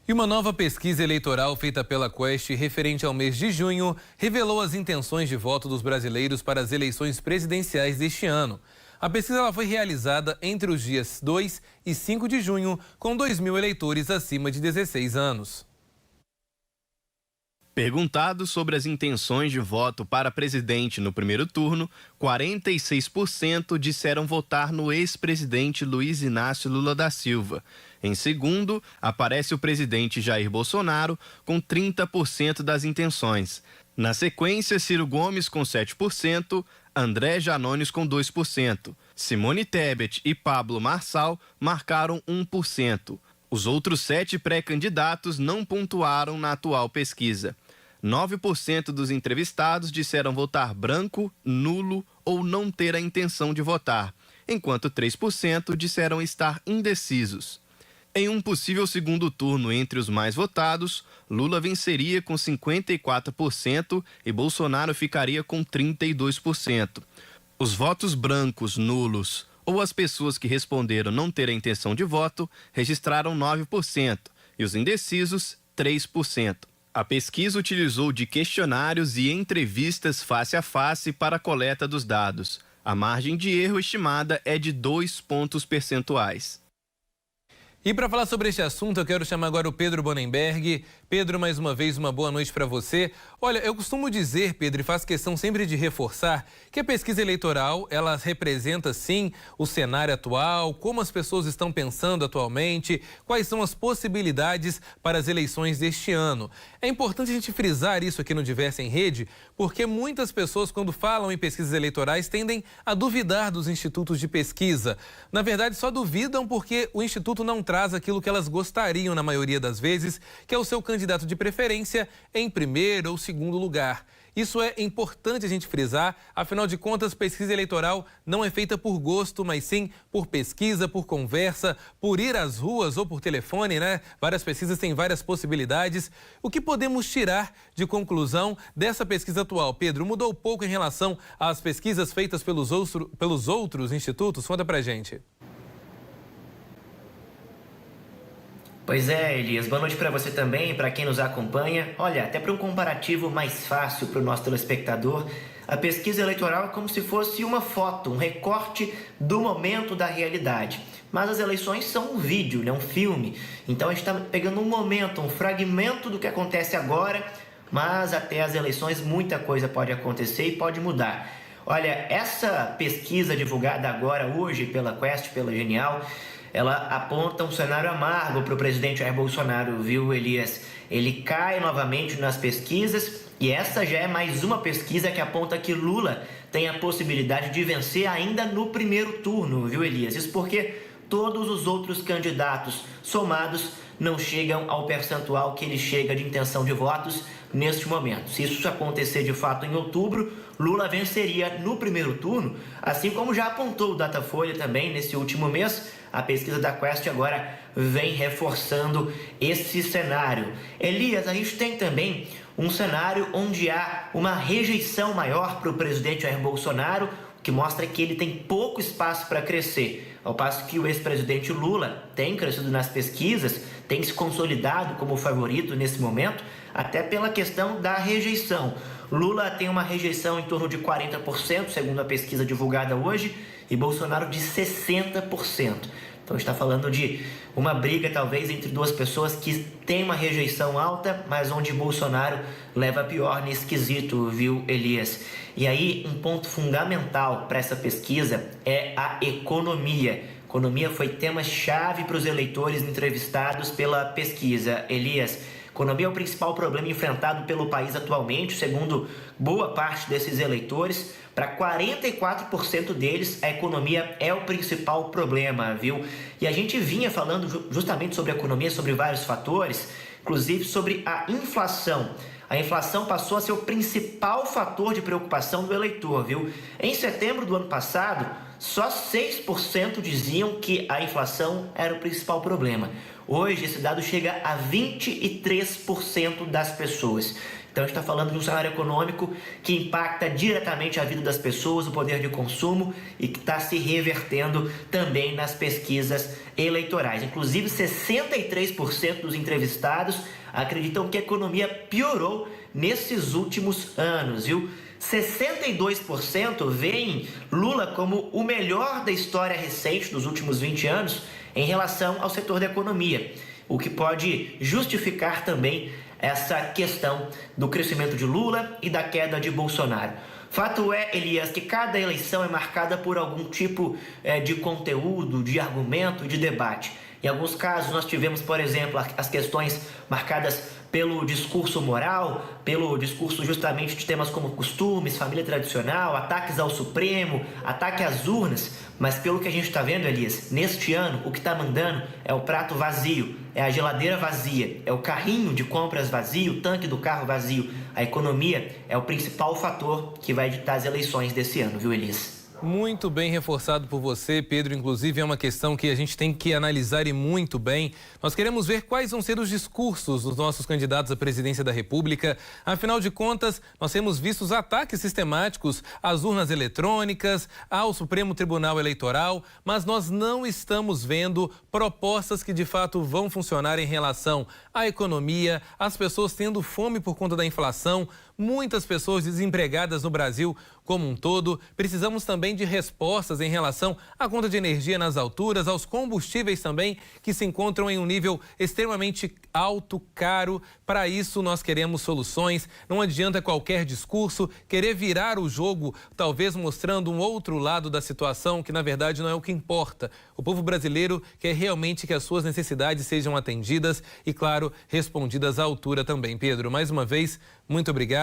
E uma nova pesquisa eleitoral feita pela Quest referente ao mês de junho revelou as intenções de voto dos brasileiros para as eleições presidenciais deste ano. A pesquisa ela foi realizada entre os dias 2 e 5 de junho, com 2.000 eleitores acima de 16 anos. Perguntados sobre as intenções de voto para presidente no primeiro turno, 46% disseram votar no ex-presidente Luiz Inácio Lula da Silva. Em segundo, aparece o presidente Jair Bolsonaro, com 30% das intenções. Na sequência, Ciro Gomes com 7%, André Janones com 2%. Simone Tebet e Pablo Marçal marcaram 1%. Os outros 7 pré-candidatos não pontuaram na atual pesquisa. 9% dos entrevistados disseram votar branco, nulo ou não ter a intenção de votar, enquanto 3% disseram estar indecisos. Em um possível segundo turno entre os mais votados, Lula venceria com 54% e Bolsonaro ficaria com 32%. Os votos brancos, nulos ou as pessoas que responderam não ter a intenção de voto registraram 9% e os indecisos 3%. A pesquisa utilizou de questionários e entrevistas face a face para a coleta dos dados. A margem de erro estimada é de 2 pontos percentuais. E para falar sobre este assunto, eu quero chamar agora o Pedro Bonenberg. Pedro, mais uma vez, uma boa noite para você. Olha, eu costumo dizer, Pedro, e faço questão sempre de reforçar, que a pesquisa eleitoral, ela representa, sim, o cenário atual, como as pessoas estão pensando atualmente, quais são as possibilidades para as eleições deste ano. É importante a gente frisar isso aqui no Diversa em Rede, porque muitas pessoas, quando falam em pesquisas eleitorais, tendem a duvidar dos institutos de pesquisa. Na verdade, só duvidam porque o instituto não traz aquilo que elas gostariam, na maioria das vezes, que é o seu candidato de preferência em primeiro ou segundo lugar. Isso é importante a gente frisar, afinal de contas, pesquisa eleitoral não é feita por gosto, mas sim por pesquisa, por conversa, por ir às ruas ou por telefone, né? Várias pesquisas têm várias possibilidades. O que podemos tirar de conclusão dessa pesquisa atual? Pedro, mudou pouco em relação às pesquisas feitas pelos outros institutos? Conta pra gente. Pois é, Elias. Boa noite para você também, para quem nos acompanha. Olha, até para um comparativo mais fácil para o nosso telespectador, a pesquisa eleitoral é como se fosse uma foto, um recorte do momento da realidade. Mas as eleições são um vídeo, né? Um filme. Então a gente está pegando um momento, um fragmento do que acontece agora, mas até as eleições muita coisa pode acontecer e pode mudar. Olha, essa pesquisa divulgada agora, hoje, pela Quest, pela Genial, ela aponta um cenário amargo para o presidente Jair Bolsonaro, viu, Elias? Ele cai novamente nas pesquisas e essa já é mais uma pesquisa que aponta que Lula tem a possibilidade de vencer ainda no primeiro turno, viu, Elias? Isso porque todos os outros candidatos somados não chegam ao percentual que ele chega de intenção de votos neste momento. Se isso acontecer de fato em outubro, Lula venceria no primeiro turno, assim como já apontou o Datafolha também nesse último mês. A pesquisa da Quest agora vem reforçando esse cenário. Elias, a gente tem também um cenário onde há uma rejeição maior para o presidente Jair Bolsonaro, que mostra que ele tem pouco espaço para crescer. Ao passo que o ex-presidente Lula tem crescido nas pesquisas, tem se consolidado como favorito nesse momento, até pela questão da rejeição. Lula tem uma rejeição em torno de 40%, segundo a pesquisa divulgada hoje, e Bolsonaro de 60%. Então está falando de uma briga talvez entre duas pessoas que têm uma rejeição alta, mas onde Bolsonaro leva pior nesse quesito, viu, Elias? E aí um ponto fundamental para essa pesquisa é a economia. Economia foi tema-chave para os eleitores entrevistados pela pesquisa, Elias. Economia é o principal problema enfrentado pelo país atualmente, segundo boa parte desses eleitores. Para 44% deles, a economia é o principal problema, viu? E a gente vinha falando justamente sobre a economia, sobre vários fatores, inclusive sobre a inflação. A inflação passou a ser o principal fator de preocupação do eleitor, viu? Em setembro do ano passado, só 6% diziam que a inflação era o principal problema. Hoje, esse dado chega a 23% das pessoas. Então, a gente está falando de um cenário econômico que impacta diretamente a vida das pessoas, o poder de consumo e que está se revertendo também nas pesquisas eleitorais. Inclusive, 63% dos entrevistados acreditam que a economia piorou nesses últimos anos, viu? 62% veem Lula como o melhor da história recente dos últimos 20 anos em relação ao setor da economia, o que pode justificar também essa questão do crescimento de Lula e da queda de Bolsonaro. Fato é, Elias, que cada eleição é marcada por algum tipo de conteúdo, de argumento, de debate. Em alguns casos nós tivemos, por exemplo, as questões marcadas pelo discurso moral, pelo discurso justamente de temas como costumes, família tradicional, ataques ao Supremo, ataque às urnas. Mas pelo que a gente está vendo, Elias, neste ano o que está mandando é o prato vazio, é a geladeira vazia, é o carrinho de compras vazio, o tanque do carro vazio. A economia é o principal fator que vai ditar as eleições desse ano, viu, Elias? Muito bem reforçado por você, Pedro. Inclusive, é uma questão que a gente tem que analisar e muito bem. Nós queremos ver quais vão ser os discursos dos nossos candidatos à presidência da República. Afinal de contas, nós temos visto os ataques sistemáticos às urnas eletrônicas, ao Supremo Tribunal Eleitoral, mas nós não estamos vendo propostas que de fato vão funcionar em relação à economia, as pessoas tendo fome por conta da inflação, muitas pessoas desempregadas no Brasil como um todo. Precisamos também de respostas em relação à conta de energia nas alturas, aos combustíveis também, que se encontram em um nível extremamente alto, caro. Para isso, nós queremos soluções. Não adianta qualquer discurso querer virar o jogo, talvez mostrando um outro lado da situação, que na verdade não é o que importa. O povo brasileiro quer realmente que as suas necessidades sejam atendidas e, claro, respondidas à altura também. Pedro, mais uma vez, muito obrigado.